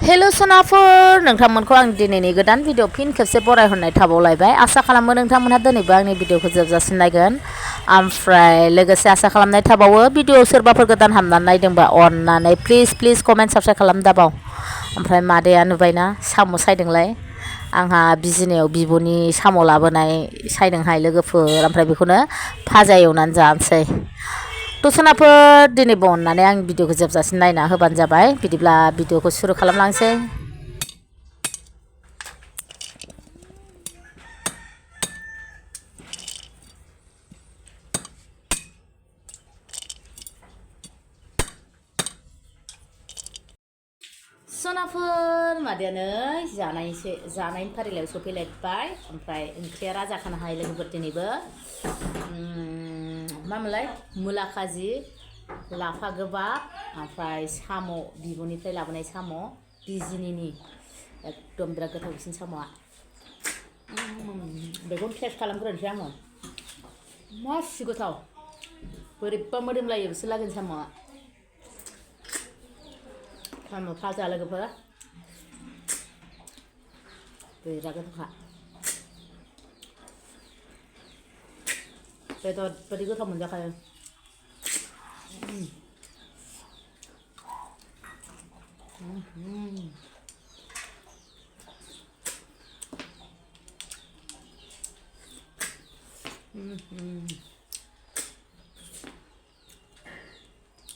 hello sonapwr नोंथांमोनखौ आं दिनैनि गोदान भिडिअ फिन खेबसे बरायहरनाय थाबावलायबाय आसा खालामो नोंथांमोनहा दिनैबो आंनि भिडिअखौ जोबजासिम नायगोन ओमफ्राय लोगोसे आसा खालामनाय थाबावो भिडिअ सोरबाफोर गोदान हाबनानै नायदोंबा अननानै प्लिज कमेन्ट साबस्क्राइब खालाम दाबाव ओमफ्राय मादैया नुबायना साम' सायदोंलाय आंहा बिजिनायाव बिब'नि साम' लाबोनाय सायदोंहाय लोगोफोर ओमफ्राय बेखौनो भाजा एवनानै जानोसै sonapwr दिनैबो अननानै आं भिडिअखौ जोबजासिम नायना होबानो जाबाय बिदिब्ला भिडिअखौ सुरु खालामलांसै sonapwr मादैयानो जानायनि फारिलायाव सफैलायबाय ओमफ्राय ओंख्रिया राजाखानो हाय लोगोफोर दिनैबो मामोनलाय मुला काजि लाफा गोबाब ओमफ्राय साम' बिब'निफ्राय लाबोनाय साम' बिजिनिनि एकदम बिराद गोथावसिन साम'आ बेखौ टेस्ट खालामग्रोनोसै आङो मासि गोथाव बोरैबा मोदोमलायो बिसोर लागोन साम'आ साम' भाजा लोगोफोर बिराद गोथावखा बेदर बायदि गोथाव मोनजाखायो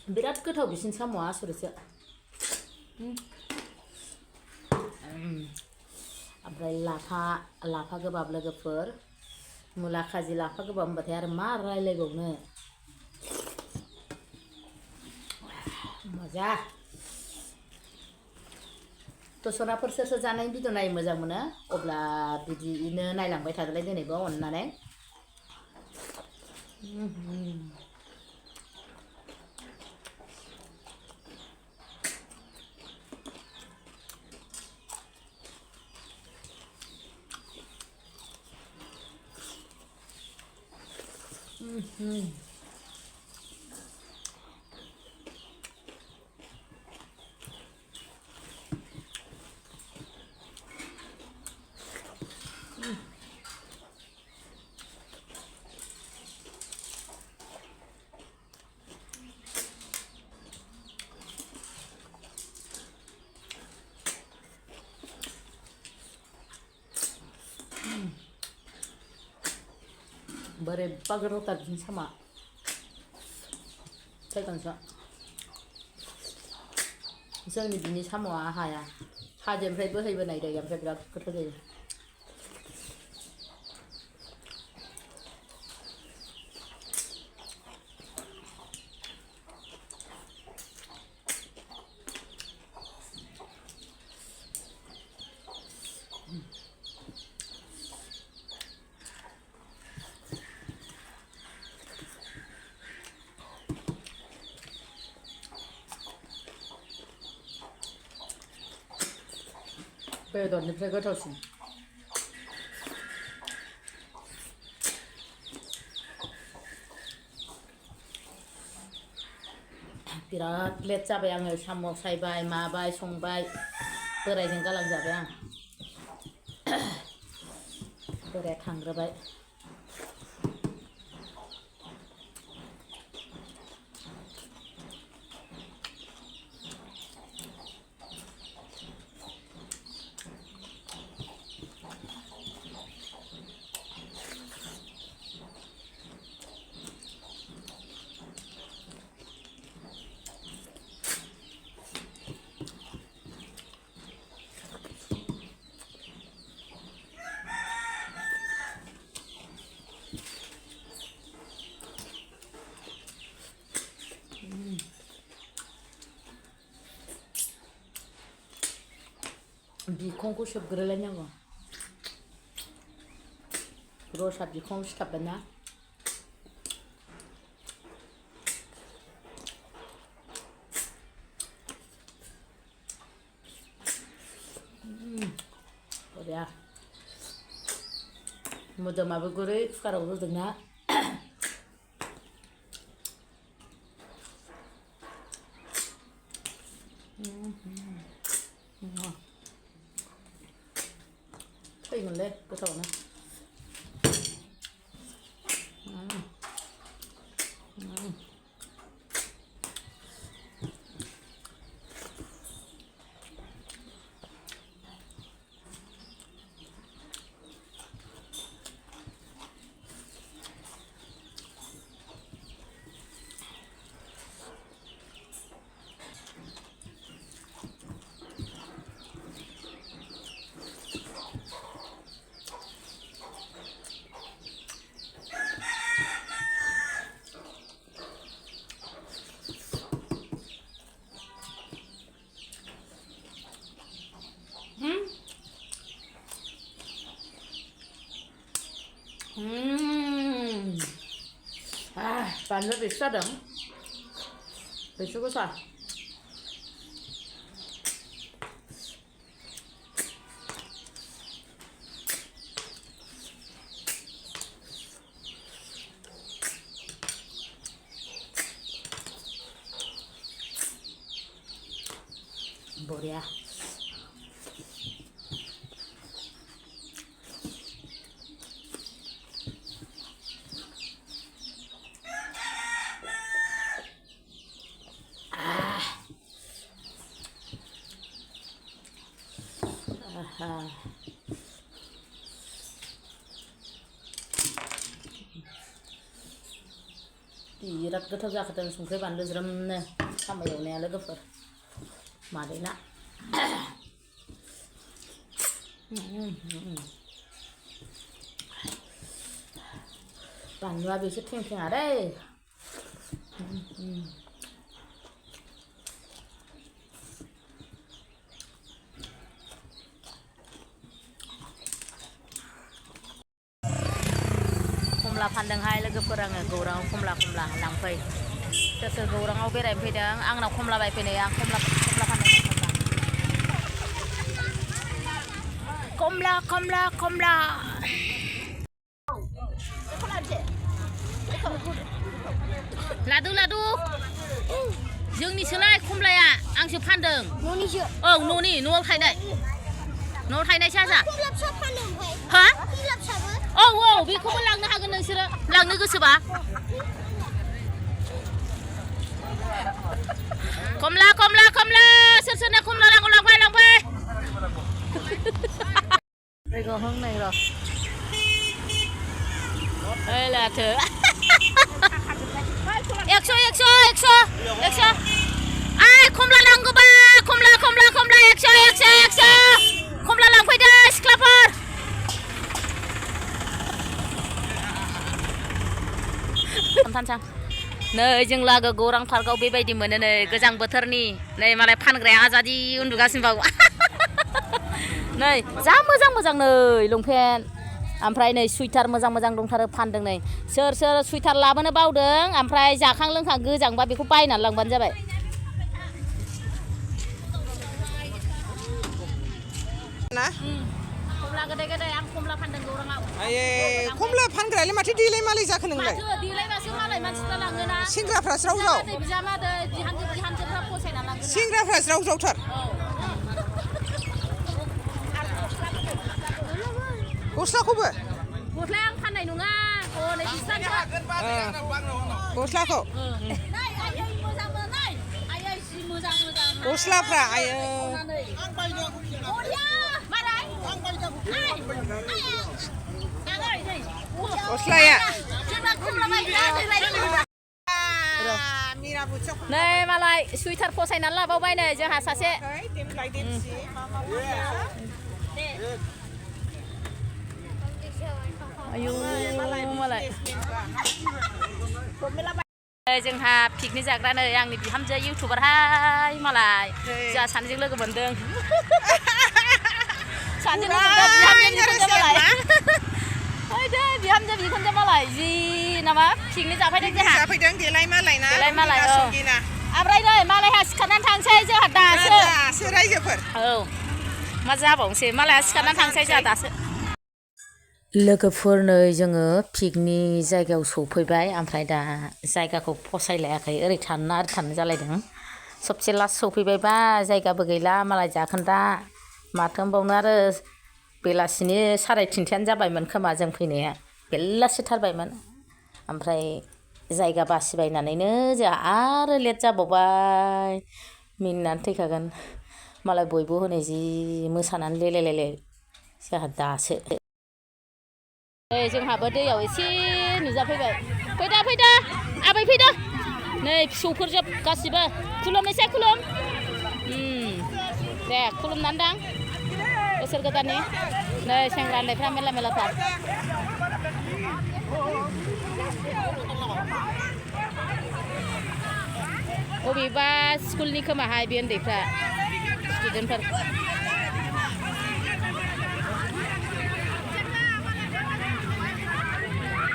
बिराद गोथाव बिसिनि साम'आ आसुरितसो ओमफ्राय लाफा गोबाब लोगोफोर मुला काजि लाफा गोबाब होनबाथाय आरो मा रायलायबावनो मजा sonapwr सोर जानायनि भिडिअ नायनो मोजां मोनो अब्ला बिदिनो नायलांबाय थादोलाय दिनैबो अननानै बोरैबा गोथावथार बिदिनो साम'आ सायखांसो जोंनि बिनि साम'आ हाया हाजोनिफ्राय बोहैबोनाय दै ओमफ्राय बिराद गोथाव जायो बेदरनिफ्राय गोथावसिन बिराद लेट जाबाय आङो साम' सायबाय माबाय संबाय बोरायजों गालांजाबाय आं बोराया थांग्रोबाय बिखंखौ सोबग्रोलायनांगौ रसा बिखं सिथाबबाय ना बरिया मोदोमाबो गुरै कुकाराव रुदोंना जागोनलै गोथावनो बानलु बेसे जादों बेसे गोसा बरिया बिराद गोथाव जाखादों संख्रि बानलु ज्रोमनो साम' एवनाया लोगोफोर मादैना बानलुआ बेसे थेंथेङा दै खमला फानदोंहाय लोगोफोर आङो गौराङाव खमला लांफै सोर सोर गौराङाव बेरायनो फैदों आंनाव खमला बायफैनाय आं खमला फानदों खमला लादु जोंनिसोलाय खमलाया आंसो फानदों न'निसो औ न'आव थायनाय साजा हा औ बेखौबो लांनो हागोन नोंसोरो लांनो गोसोबा खमला सोर सोरनो खमला नांगौ लांफै रैगोहं नै र' ओइ लाथो 100 आइ खमला नांगौबा खमला 100 खमला लांफैदो सिख्लाफोर नै जों लागो गौरां पार्कआव बेबायदि मोनो नै गोजां बोथोरनि नै मालाय फानग्राया आजादि उन्दुगासिनो बाव नै जा मोजां नै लंपेन्ट ओमफ्राय नै सुइटार मोजां दंथारो फानदों नै सोर सुइटार लाबोनो बावदों ओमफ्राय जाखां लोंखां गोजांबा बेखौ बायनानै लांबानो जाबाय ना खमला गोदै आं खमला फानदों गौराङाव आये खमला फानग्रायालाय माथो देलाय मालाय जाखो नोंलाय देलायबासो मालाय मानसिफ्रा लाङोना सेंग्राफ्रा ज्राव बिजामादै बिहामजोफ्रा फसायना लाङो सेंग्राफ्रा ज्रावथार गस्लाखौबो गस्लाया आं फाननाय नङा हनै गस्लाखौ गस्लाफ्रा आयो गस्लाया नै मालाय सुइटार फसायनानै लाबावबाय नै जोंहा सासे आयौ मालाय जोंहा पिकनिक जाग्रा नै आंनि बिहामजो इउटुबारहाय मालाय जोंहा सानैजों लोगो मोनदों बिहामजो बिखुनजो मालाय जि नामा पिकनिक जाफैदों देलाय मालाय ओमफ्राय नै मालायहा सिखारनानै थांसै जोंहा दासो रायजोफोर औ मा जाबावनोसै मालायहा सिखारनानै थांसै जोंहा दासो लोगोफोर नै जोङो पिकनिक जायगायाव सफैबाय ओमफ्राय दा जायगाखौ फसायलायाखै ओरै थानो जालायदों सबसे लास्ट सफैबायबा जायगाबो गैला मालाय जाखोन्दा माथो होनबावनो आरो बेलासिनि 3:30 जाबायमोन खोमा जों फैनाया बेलासिथारबायमोन ओमफ्राय जायगा बासिबायनानैनो जोंहा आरो लेट जाबावबाय मिनिनानै थैखागोन मालाय बयबो हनै जि मोसानानै लेलाय जोंहा दासो जोंहाबो दैयाव एसे नुजाफैबाय फैदा आबै फैदा नै फिसौफोरजोब गासिबो खुलुमनोसै खुलुम दे खुलुमनानै दां बोसोर गोदाननि नै सेंग्रा उन्दैफ्रा मेलाथार बबेबा स्कुलनि खोमाहाय बे उन्दैफ्रा स्टुडेन्टफोर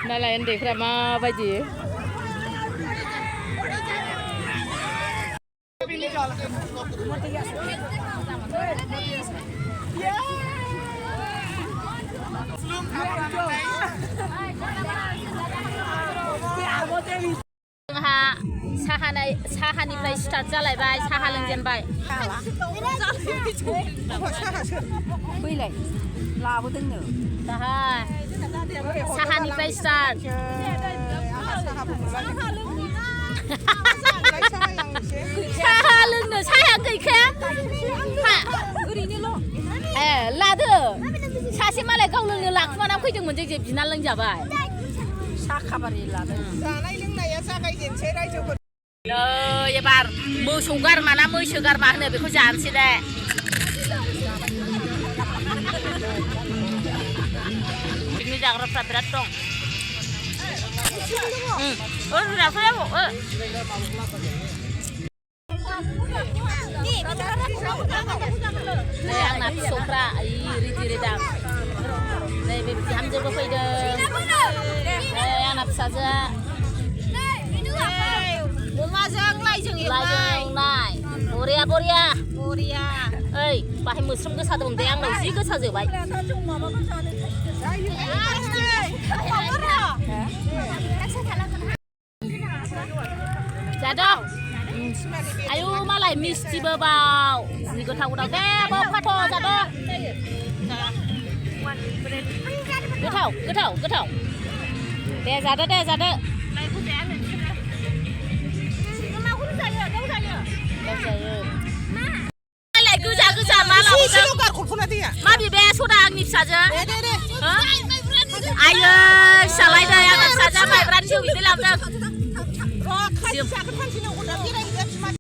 नालाय उन्दैफ्रा माबायदि जोंहा साहानिफ्राय स्टार्ट जालायबाय साहा लोंजेनबाय फैलाय लाबोदोंनो साहानिफ्राय स्टार्ट साहा लोंनो साहाया गैखाया ओरैनोल' ए लादो सासे मालाय गाव लोंनो लाखुमाना फैदोंमोन जों बिना लोंजाबाय साहा खाबारि लादों जानाय लोंनाया जागायजेनसै रायजोफोर नै एबार मोसौ गारमा ना मैसो गारमा होनो बेखौ जानोसै दे पिकनिक जाग्राफ्रा बिराद दं नै आंना फिसौफ्रा रेडि रेदां नै बे बिहामजोबो फैदों नै आंना फिसाजोआ अमाजों लाइजों एवनाय बरिया ओइ बाहाय मोस्रोम गोसा दं दे आंनाव जि गोसा जोबाय जादों आयु मालाय मिस्टिबो बाव जि गोथाव दे बाव फाथ' जादों गोथाव दे जादो मालाय गोजा मा लाबोदों मा बिबाया सदा आंनि फिसाजो आयै फिसालायदों आंनि फिसाजोआ माइब्रानि जौ बिदै लाबोदों